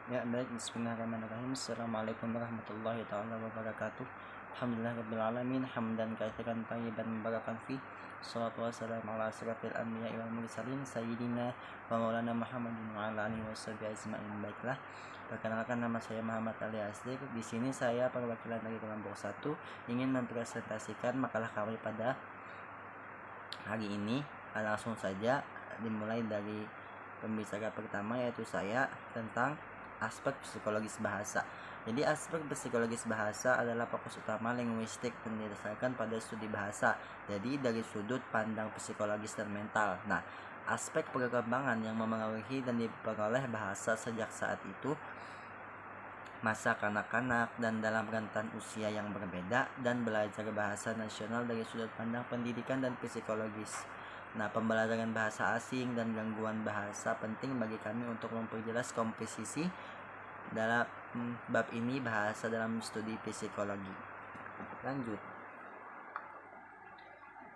Ya, baik. Bismillahirrahmanirrahim. Assalamualaikum warahmatullahi taala wabarakatuh. Alhamdulillahirabbil hamdan katsiran thayyiban mubarakan fi. Shalatu wassalamu ala asyrafil anbiya'i wal mursalin sayyidina wa maulana Muhammadin wa ala alihi washabihi ajmain. Baiklah. Perkenalkan, nama saya Muhammad Ali Asdir. Di sini saya perwakilan dari kelompok 1 ingin mempresentasikan makalah kami pada hari ini. Langsung saja dimulai dari pembicara pertama, yaitu saya, tentang aspek psikologis bahasa. Jadi aspek psikologis bahasa adalah fokus utama linguistik dan didasarkan pada studi bahasa. Jadi dari sudut pandang psikologis dan mental. Nah, aspek perkembangan yang memengaruhi dan diperoleh bahasa sejak saat itu, masa kanak-kanak dan dalam rentan usia yang berbeda, dan belajar bahasa nasional dari sudut pandang pendidikan dan psikologis. Nah, pembelajaran bahasa asing dan gangguan bahasa penting bagi kami untuk memperjelas komposisi dalam bab ini bahasa dalam studi psikologi. Lanjut.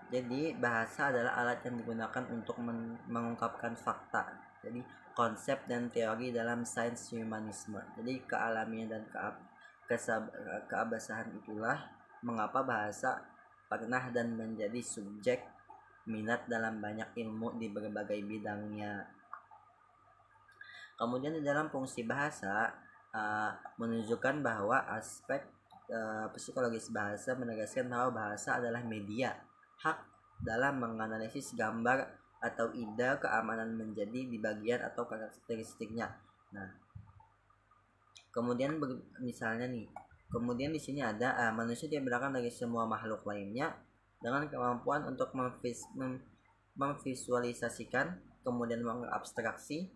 Jadi bahasa adalah alat yang digunakan untuk mengungkapkan fakta. Jadi konsep dan teori dalam sains humanisme. Jadi kealamian dan keabsahan itulah mengapa bahasa pernah dan menjadi subjek minat dalam banyak ilmu di berbagai bidangnya. Kemudian di dalam fungsi bahasa menunjukkan bahwa aspek psikologis bahasa menegaskan bahwa bahasa adalah media hak dalam menganalisis gambar atau ide keamanan menjadi di bagian atau karakteristiknya. Nah, kemudian misalnya nih, kemudian di sini ada manusia dibedakan dari semua makhluk lainnya dengan kemampuan untuk memvisualisasikan, kemudian mengabstraksi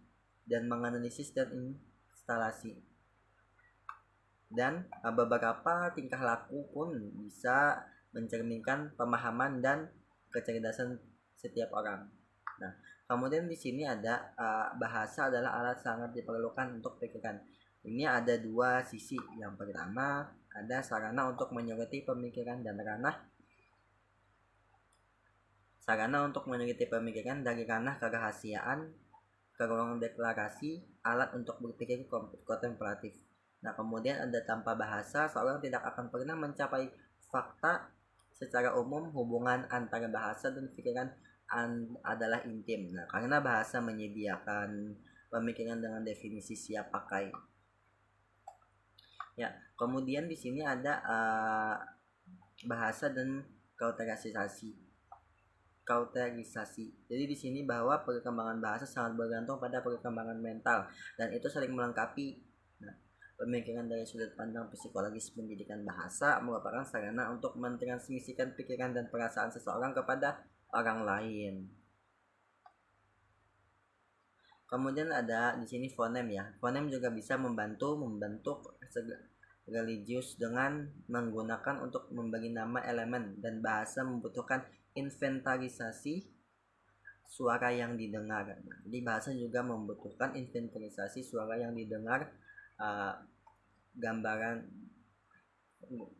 dan menganalisis dan instalasi. Dan beberapa tingkah laku pun bisa mencerminkan pemahaman dan kecerdasan setiap orang. Nah, kemudian di sini ada bahasa adalah alat sangat diperlukan untuk pikiran. Ini ada dua sisi. Yang pertama ada sarana untuk menyoroti pemikiran dan sarana untuk meneliti pemikiran dari ranah kerahasiaan ke ruang deklarasi, alat untuk berpikir kontemplatif. Nah, kemudian ada tanpa bahasa, seorang tidak akan pernah mencapai fakta. Secara umum, hubungan antara bahasa dan pikiran adalah intim. Nah, karena bahasa menyediakan pemikiran dengan definisi siap pakai. Ya, kemudian di sini ada bahasa dan kauterisasi. Jadi di sini bahwa perkembangan bahasa sangat bergantung pada perkembangan mental dan itu saling melengkapi. Nah, pemikiran dari sudut pandang psikologis pendidikan bahasa merupakan sarana untuk mentransmisikan pikiran dan perasaan seseorang kepada orang lain. Kemudian ada di sini fonem ya. Fonem juga bisa membentuk religius dengan menggunakan untuk membagi nama elemen, dan bahasa membutuhkan inventarisasi suara yang didengar. Jadi bahasa juga membutuhkan inventarisasi suara yang didengar, gambaran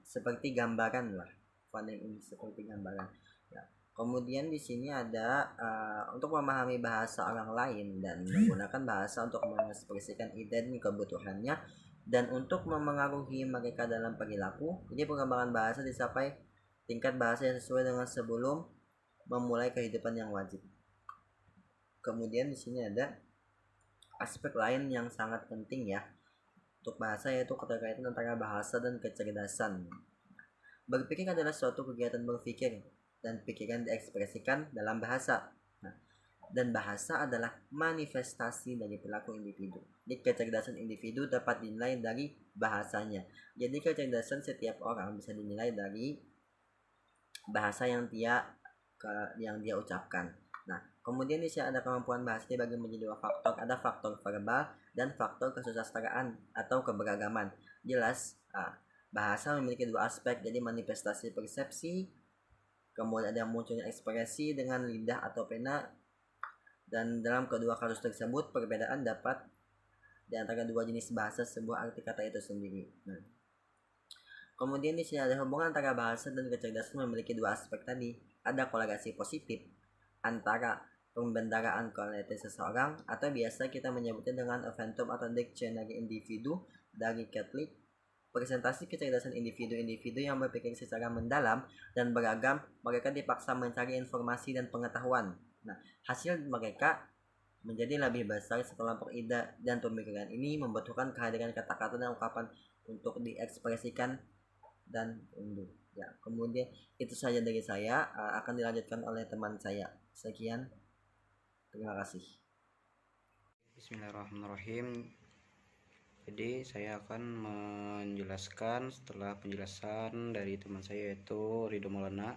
seperti gambaran lah. Fonem ini seperti gambaran. Ya. Kemudian di sini ada untuk memahami bahasa orang lain dan menggunakan bahasa untuk mengekspresikan ide dan kebutuhannya dan untuk memengaruhi mereka dalam perilaku. Jadi pengembangan bahasa dicapai tingkat bahasa yang sesuai dengan sebelum memulai kehidupan yang wajib. Kemudian di sini ada aspek lain yang sangat penting ya untuk bahasa, yaitu keterkaitan antara bahasa dan kecerdasan. Berpikir adalah suatu kegiatan berpikir dan pikiran diekspresikan dalam bahasa. Dan bahasa adalah manifestasi dari perilaku individu. Jadi kecerdasan individu dapat dinilai dari bahasanya. Jadi kecerdasan setiap orang bisa dinilai dari bahasa yang dia ucapkan. Nah, kemudian di sini ada kemampuan bahasa dibagi menjadi dua faktor. Ada faktor verbal dan faktor kesusastraan atau keberagaman. Jelas, bahasa memiliki dua aspek, jadi manifestasi persepsi, kemudian ada munculnya ekspresi dengan lidah atau pena. Dan dalam kedua kasus tersebut, perbedaan dapat di antara dua jenis bahasa sebuah arti kata itu sendiri. Nah, kemudian di sini ada hubungan antara bahasa dan kecerdasan memiliki dua aspek tadi. Ada korelasi positif antara pembendaraan kualitatif seseorang, atau biasa kita menyebutnya dengan eventum atau dictionary individu dari Catholic. Presentasi kecerdasan individu-individu yang berpikir secara mendalam dan beragam, mereka dipaksa mencari informasi dan pengetahuan. Nah, hasil mereka menjadi lebih besar. Sekelompok ide dan pemikiran ini membutuhkan kehadiran kata-kata dan ungkapan untuk diekspresikan dan unduh. Ya, kemudian itu saja dari saya, akan dilanjutkan oleh teman saya. Sekian, terima kasih. Bismillahirrahmanirrahim. Jadi saya akan menjelaskan setelah penjelasan dari teman saya yaitu Ridho Maulana,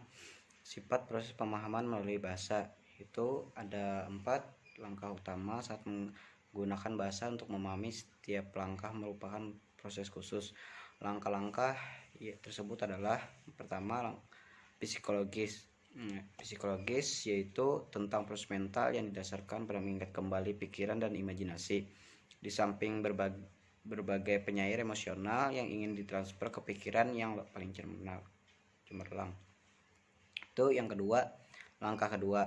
sifat proses pemahaman melalui bahasa. Itu ada 4 langkah utama saat menggunakan bahasa. Untuk memahami setiap langkah merupakan proses khusus. Langkah-langkah tersebut adalah: pertama, psikologis. Psikologis yaitu tentang proses mental yang didasarkan pada mengingat kembali pikiran dan imajinasi. Di samping berbagai penyair emosional yang ingin ditransfer ke pikiran yang paling cemerlang. Itu yang kedua. Langkah kedua,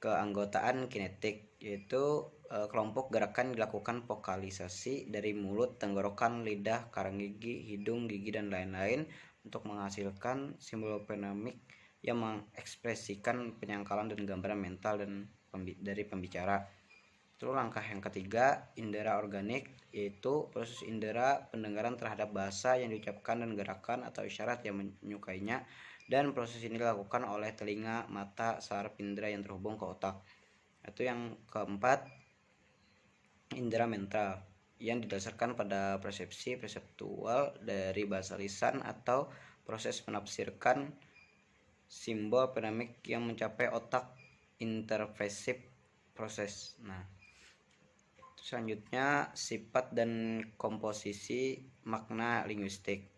keanggotaan kinetik, yaitu kelompok gerakan dilakukan vokalisasi dari mulut, tenggorokan, lidah, karang gigi, hidung, gigi, dan lain-lain untuk menghasilkan simbol fonemik yang mengekspresikan penyangkalan dan gambaran mental dan dari pembicara. Terus langkah yang ketiga, indera organik, yaitu proses indera pendengaran terhadap bahasa yang diucapkan dan gerakan atau isyarat yang menyukainya, dan proses ini dilakukan oleh telinga, mata, saraf indera yang terhubung ke otak. Itu yang keempat, indera mental, yang didasarkan pada persepsi perseptual dari bahasa lisan atau proses menafsirkan simbol fonemik yang mencapai otak, interpresif proses. Nah, selanjutnya, sifat dan komposisi makna linguistik.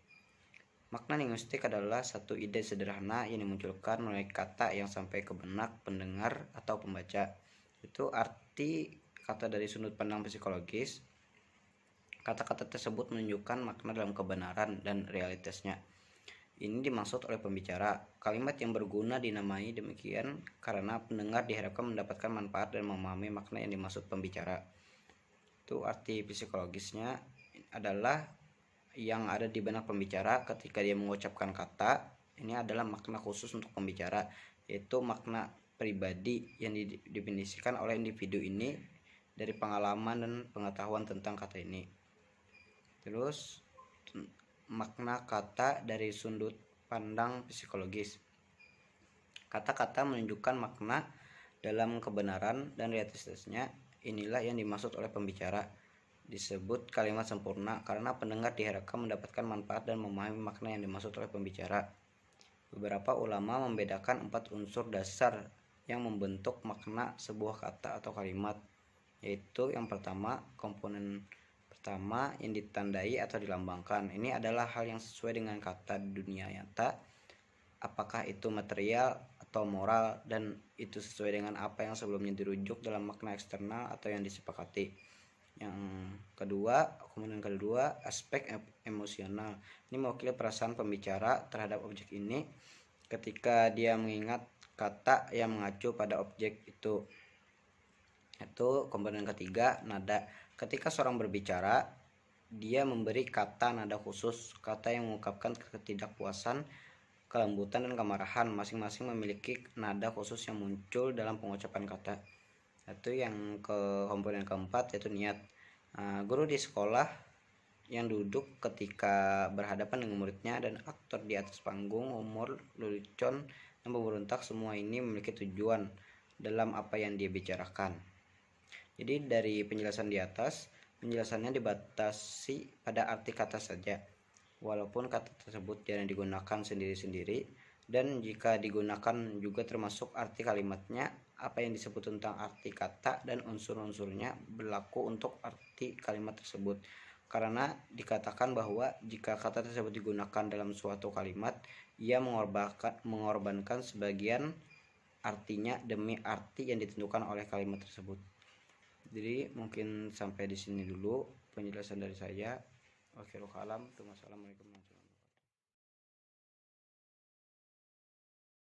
Makna linguistik adalah satu ide sederhana yang dimunculkan melalui kata yang sampai ke benak pendengar atau pembaca. Itu arti kata dari sudut pandang psikologis. Kata-kata tersebut menunjukkan makna dalam kebenaran dan realitasnya. Ini dimaksud oleh pembicara. Kalimat yang berguna dinamai demikian karena pendengar diharapkan mendapatkan manfaat dan memahami makna yang dimaksud pembicara. Itu arti psikologisnya adalah yang ada di benak pembicara ketika dia mengucapkan kata. Ini adalah makna khusus untuk pembicara, yaitu makna pribadi yang didefinisikan oleh individu ini dari pengalaman dan pengetahuan tentang kata ini. Terus, makna kata dari sudut pandang psikologis. Kata-kata menunjukkan makna dalam kebenaran dan realitasnya. Inilah yang dimaksud oleh pembicara. Disebut kalimat sempurna karena pendengar diharapkan mendapatkan manfaat dan memahami makna yang dimaksud oleh pembicara. Beberapa ulama membedakan 4 unsur dasar yang membentuk makna sebuah kata atau kalimat, yaitu yang pertama, komponen pertama yang ditandai atau dilambangkan. Ini adalah hal yang sesuai dengan kata di dunia nyata, apakah itu material atau moral, dan itu sesuai dengan apa yang sebelumnya dirujuk dalam makna eksternal atau yang disepakati. Yang kedua, komponen kedua, aspek emosional. Ini mewakili perasaan pembicara terhadap objek ini ketika dia mengingat kata yang mengacu pada objek itu. Itu komponen ketiga, nada. Ketika seorang berbicara, dia memberi kata nada khusus, kata yang mengungkapkan ketidakpuasan, kelembutan, dan kemarahan. Masing-masing memiliki nada khusus yang muncul dalam pengucapan kata. Itu yang komponen keempat, yaitu niat. Guru di sekolah yang duduk ketika berhadapan dengan muridnya, dan aktor di atas panggung, humor, lelucon, dan pemberontak, semua ini memiliki tujuan dalam apa yang dia bicarakan. Jadi dari penjelasan di atas, penjelasannya dibatasi pada arti kata saja, walaupun kata tersebut jarang digunakan sendiri-sendiri, dan jika digunakan juga termasuk arti kalimatnya. Apa yang disebut tentang arti kata dan unsur-unsurnya berlaku untuk arti kalimat tersebut, karena dikatakan bahwa jika kata tersebut digunakan dalam suatu kalimat, ia mengorbankan sebagian artinya demi arti yang ditentukan oleh kalimat tersebut. Jadi mungkin sampai di sini dulu penjelasan dari saya. Wassalamualaikum warahmatullahi wabarakatuh.